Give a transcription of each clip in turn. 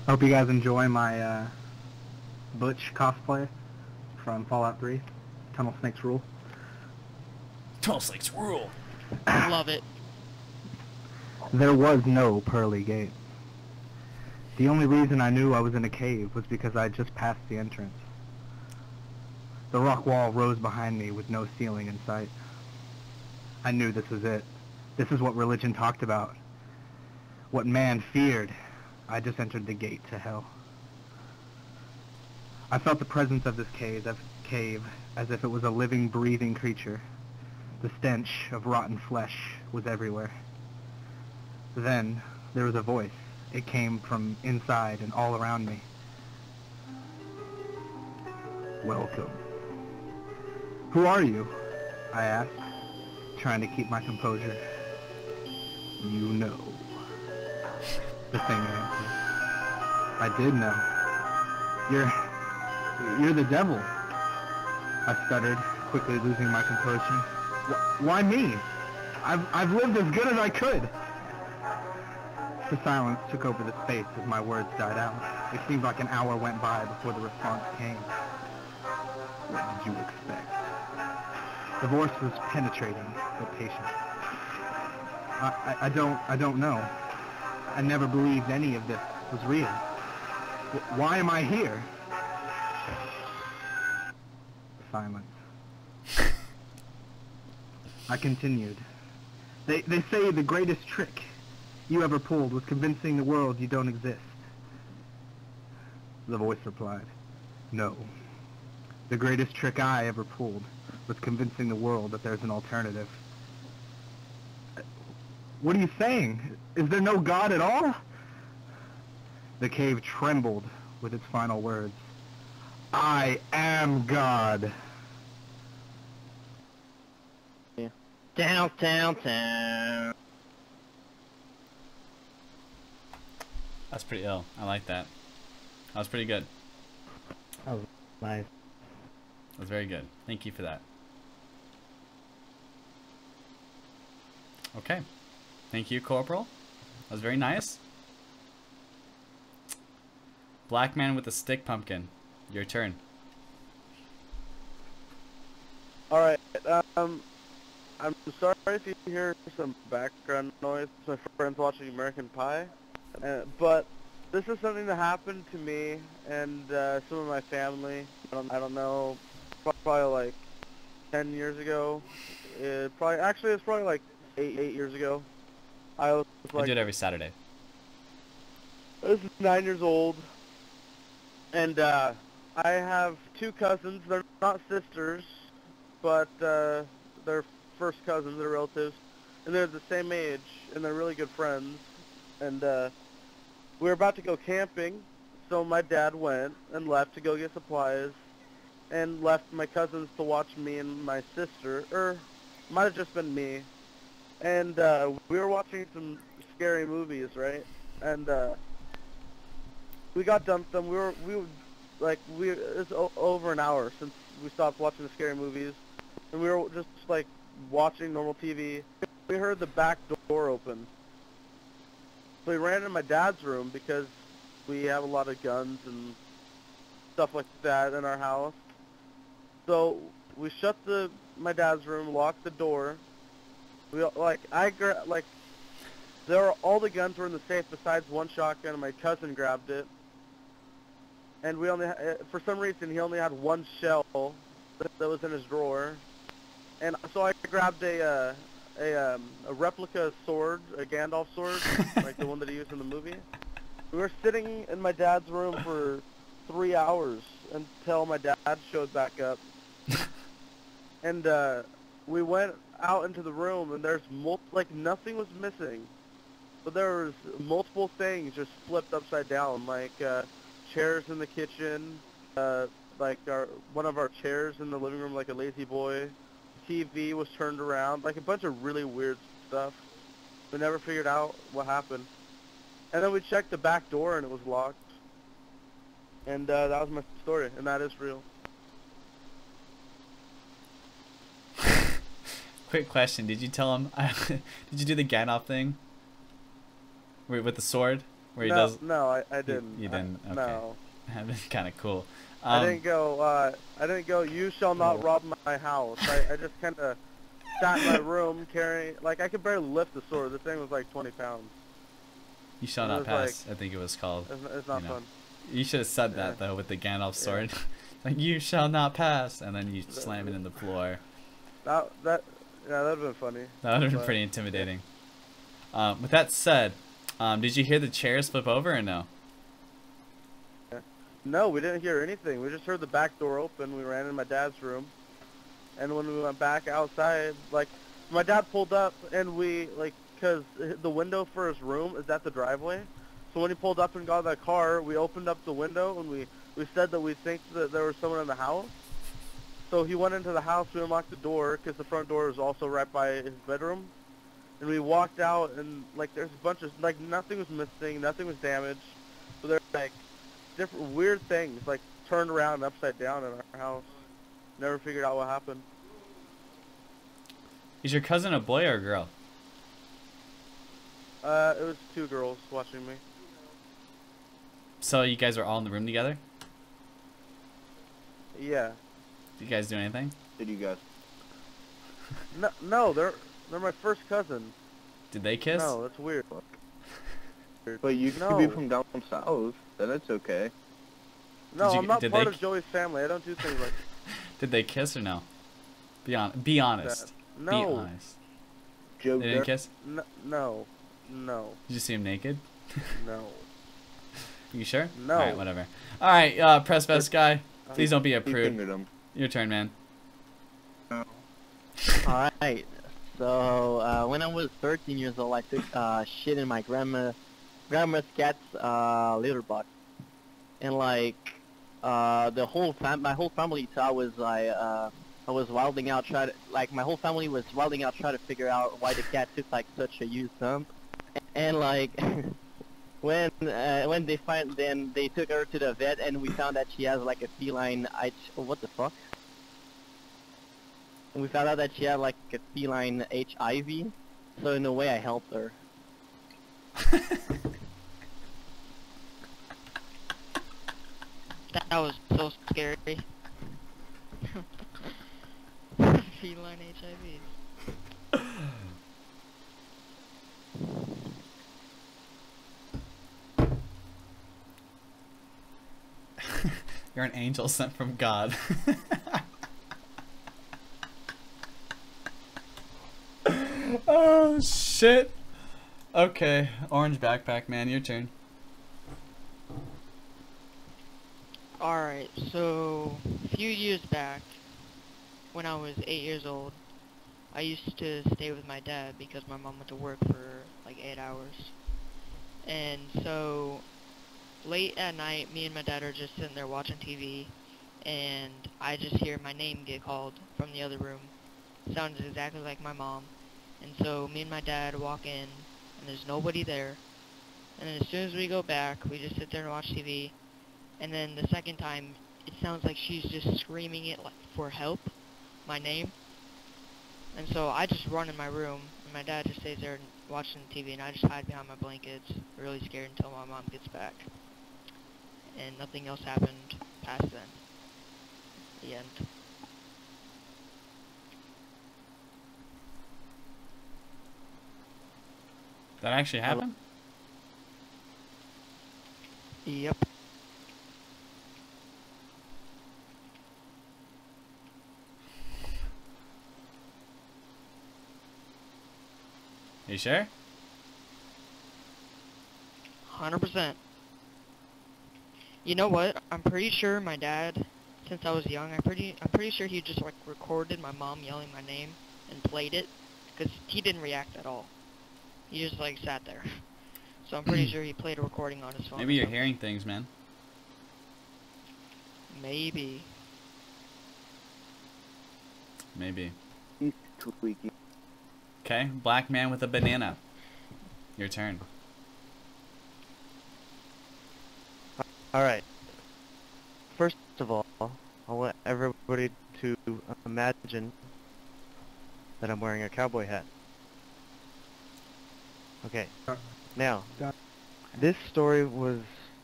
Hope you guys enjoy my Butch cosplay from Fallout 3. Tunnel Snakes rule. Tunnel snakes rule. Love it. There was no pearly gate. The only reason I knew I was in a cave was because I had just passed the entrance. The rock wall rose behind me with no ceiling in sight. I knew this was it. This is what religion talked about. What man feared. I just entered the gate to hell. I felt the presence of this cave as if it was a living, breathing creature. The stench of rotten flesh was everywhere. Then there was a voice. It came from inside and all around me. Welcome. Who are you? I asked, trying to keep my composure. You know. The thing answered. I did know. You're the devil. I stuttered, quickly losing my composure. Why me? I've lived as good as I could. The silence took over the space as my words died out. It seemed like an hour went by before the response came. What did you expect? The voice was penetrating but patient. I don't know. I never believed any of this was real. Why am I here? Silence. I continued. They say the greatest trick you ever pulled was convincing the world you don't exist. The voice replied, no. The greatest trick I ever pulled was convincing the world that there's an alternative. What are you saying? Is there no God at all? The cave trembled with its final words. I am God. Down, down, down. That's pretty ill. I like that. That was pretty good. That was nice. That was very good. Thank you for that. Okay. Thank you, Corporal. That was very nice. Black man with a stick pumpkin. Your turn. Alright, I'm sorry if you hear some background noise. My friend's watching American Pie. But this is something that happened to me and some of my family. I don't know, probably like 10 years ago. It's probably like 8 years ago. I was like, I do it every Saturday. I was 9 years old, and I have two cousins. They're not sisters, but they're first cousins. They're relatives, and they're the same age, and they're really good friends. And we were about to go camping, so my dad went and left to go get supplies, and left my cousins to watch me and my sister, or might have just been me. And we were watching some scary movies, right? And we got done with them. It's over an hour since we stopped watching the scary movies, and we were just like watching normal TV. We heard the back door open. So we ran into my dad's room because we have a lot of guns and stuff like that in our house. So we shut my dad's room, locked the door. All the guns were in the safe besides one shotgun, and my cousin grabbed it. And for some reason, he only had one shell that was in his drawer. And so I grabbed a replica sword, a Gandalf sword, like the one that he used in the movie. We were sitting in my dad's room for 3 hours until my dad showed back up. And we went out into the room, and there's nothing was missing, but there was multiple things just flipped upside down, like chairs in the kitchen, like one of our chairs in the living room, like a lazy boy. TV was turned around, like a bunch of really weird stuff. We never figured out what happened. And then we checked the back door, and it was locked. And that was my story, and that is real. Quick question. Did you tell him? Did you do the Gandalf thing? With the sword? Where he no, does. no, I didn't. You didn't. Okay. No. That'd be kind of cool. I didn't go, you shall not rob my house. I just kind of sat in my room carrying, like, I could barely lift the sword. The thing was like 20 pounds. You shall It not was pass. I think it was called. It's not you know. fun. You should have said that though with the Gandalf sword. Like, you shall not pass, and then you slam it in the floor. Yeah, that'd have been funny. That would have been pretty intimidating. With that said, did you hear the chairs flip over or no? No, we didn't hear anything. We just heard the back door open. We ran in my dad's room. And when we went back outside, like, my dad pulled up and we, like, because the window for his room is at the driveway. So when he pulled up and got in the car, we opened up the window and we said that we think that there was someone in the house. So he went into the house, we unlocked the door because the front door is also right by his bedroom. And we walked out and, like, there's a bunch of, like, nothing was missing, nothing was damaged. So there's, like, different weird things, like, turned around and upside down in our house. Never figured out what happened. Is your cousin a boy or a girl? It was 2 girls watching me. So you guys are all in the room together? Yeah. Did you guys do anything? Did you guys? No, they're my first cousin. Did they kiss? No, that's weird. But you could be from down south, then it's okay. No, I'm not did part they- of Joey's family. I don't do things like Did they kiss or no? Be honest. that. No. Be honest. Joe They didn't kiss? No. Did you see him naked? No. You sure? No. Alright, whatever. Alright, press best guy. Please don't be a He prude. fingered him. Your turn, man. Alright, so when I was 13 years old, I took shit in my grandma's cat's litter box, and like my whole family thought I was wilding out, my whole family was wilding out trying to figure out why the cat took like such a huge dump, and like when they took her to the vet and we found that she has like a feline what the fuck? And we found out that she had like a feline HIV, so in a way I helped her. That was so scary. Feline HIV. You're an angel sent from God. Oh, shit. Okay, orange backpack, man, your turn. Alright, so a few years back, when I was 8 years old, I used to stay with my dad because my mom went to work for like 8 hours. And so, late at night, me and my dad are just sitting there watching TV, and I just hear my name get called from the other room. Sounds exactly like my mom. And so, me and my dad walk in, and there's nobody there. And then as soon as we go back, we just sit there and watch TV. And then the second time, it sounds like she's just screaming it like for help, my name. And so I just run in my room, and my dad just stays there watching TV, and I just hide behind my blankets, really scared until my mom gets back. And nothing else happened past then. The end. That actually happened? Yep. You sure? 100%. You know what? I'm pretty sure my dad, since I was young, I'm pretty sure he just like recorded my mom yelling my name and played it, because he didn't react at all. He just like sat there. So I'm pretty sure he played a recording on his phone. Maybe you're hearing things, man. Maybe. Maybe. He's tweaky. Okay, black man with a banana. Your turn. Alright. First of all, I want everybody to imagine that I'm wearing a cowboy hat. Okay. Now, This story was,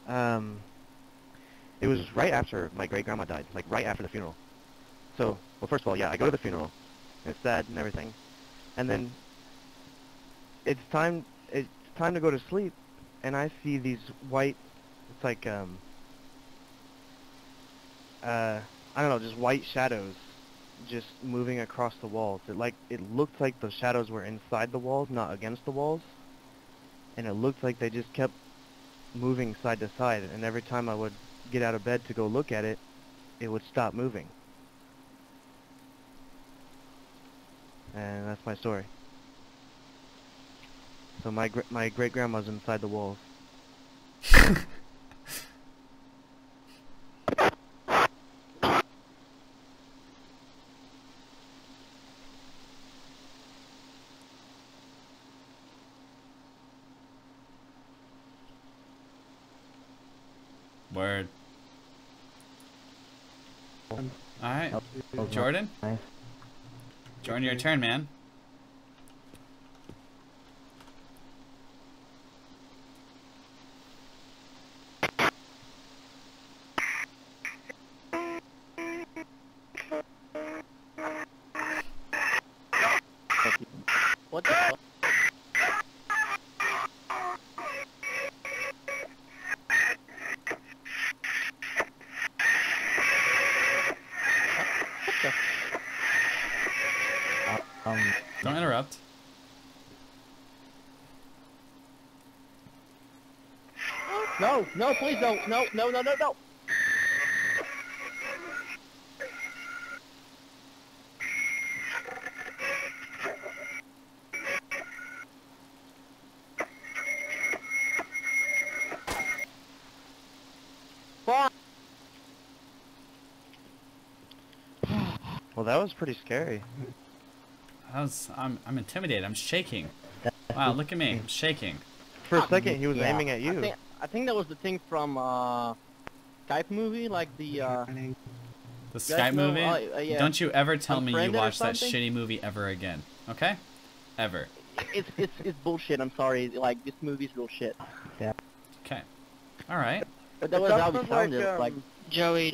it was right after my great-grandma died, like right after the funeral. So, well, first of all, yeah, I go to the funeral. It's sad and everything. And then it's time to go to sleep, and I see these white, it's like, I don't know, just white shadows just moving across the walls. It looked like the shadows were inside the walls, not against the walls. And it looked like they just kept moving side to side, and every time I would get out of bed to go look at it, it would stop moving. And that's my story. So my great-grandma's inside the walls. Word. Alright. Jordan? Jordan, your turn, man. What the fuck? Don't interrupt. No, no, please don't. No, no, no, no, no. Fuck. Well, that was pretty scary. I'm intimidated. I'm shaking. Wow, look at me. I'm shaking. For a second, he was Yeah, aiming at you. I think that was the thing from Skype movie, like the The Skype know, movie? yeah. Don't you ever tell me you Unfriended or watched that something? shitty movie ever again. Okay? Ever. It's bullshit. I'm sorry. Like this movie's real shit. Okay. Alright. But that was how we sounds sounded. like, Like Joey,